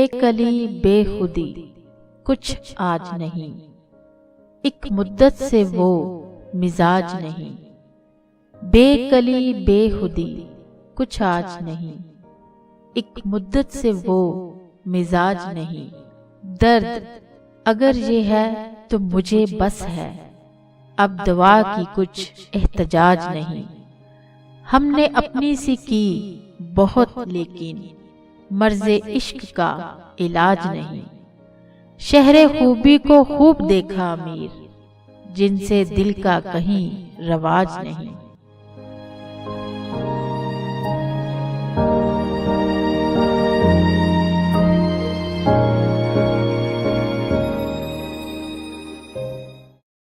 बेकली बेखुदी कुछ आज नहीं, एक मुद्दत से वो मिजाज नहीं। बेकली बेखुदी कुछ आज नहीं, एक मुद्दत से वो मिजाज नहीं। दर्द अगर ये है तो मुझे बस है, अब दवा की कुछ एहतजाज नहीं। हमने अपनी सी की बहुत लेकिन मर्ज़े इश्क का इलाज नहीं। शहरे खूबी को खूब देखा अमीर, जिनसे दिल का कहीं रवाज नहीं।